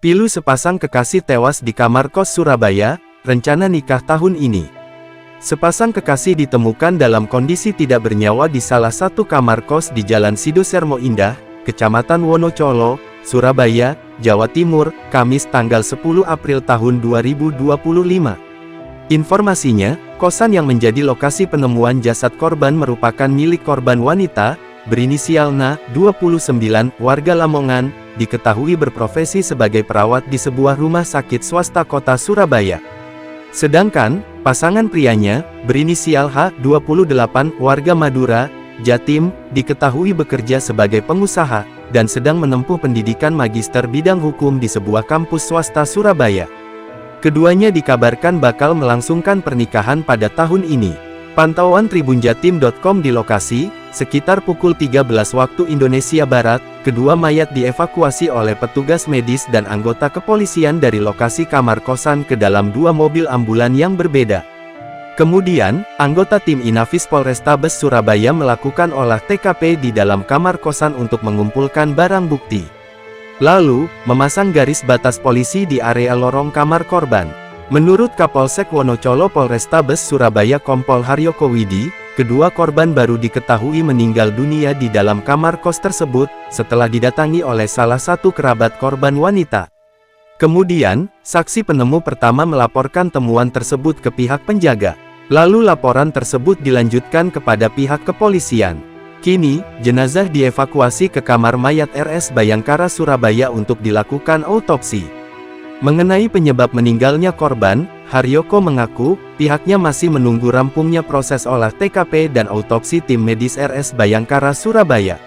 Pilu sepasang kekasih tewas di kamar kos Surabaya, rencana nikah tahun ini. Sepasang kekasih ditemukan dalam kondisi tidak bernyawa di salah satu kamar kos di Jalan Sido Sermo Indah, Kecamatan Wonocolo, Surabaya, Jawa Timur, Kamis tanggal 10 April tahun 2025. Informasinya, kosan yang menjadi lokasi penemuan jasad korban merupakan milik korban wanita, berinisial Na, 29, warga Lamongan, diketahui berprofesi sebagai perawat di sebuah rumah sakit swasta kota Surabaya. Sedangkan, pasangan prianya, berinisial H, 28, warga Madura, Jatim, diketahui bekerja sebagai pengusaha, dan sedang menempuh pendidikan magister bidang hukum di sebuah kampus swasta Surabaya. Keduanya dikabarkan bakal melangsungkan pernikahan pada tahun ini. Pantauan tribunjatim.com di lokasi, sekitar pukul 13 waktu Indonesia Barat, kedua mayat dievakuasi oleh petugas medis dan anggota kepolisian dari lokasi kamar kosan ke dalam dua mobil ambulan yang berbeda. Kemudian, anggota tim Inafis Polrestabes Surabaya melakukan olah TKP di dalam kamar kosan untuk mengumpulkan barang bukti. Lalu, memasang garis batas polisi di area lorong kamar korban. Menurut Kapolsek Wonocolo Polrestabes Surabaya Kompol Haryoko Widi, kedua korban baru diketahui meninggal dunia di dalam kamar kos tersebut, setelah didatangi oleh salah satu kerabat korban wanita. Kemudian, saksi penemu pertama melaporkan temuan tersebut ke pihak penjaga. Lalu laporan tersebut dilanjutkan kepada pihak kepolisian. Kini, jenazah dievakuasi ke kamar mayat RS Bayangkara Surabaya untuk dilakukan autopsi. Mengenai penyebab meninggalnya korban, Haryoko mengaku, pihaknya masih menunggu rampungnya proses olah TKP dan autopsi tim medis RS Bayangkara Surabaya.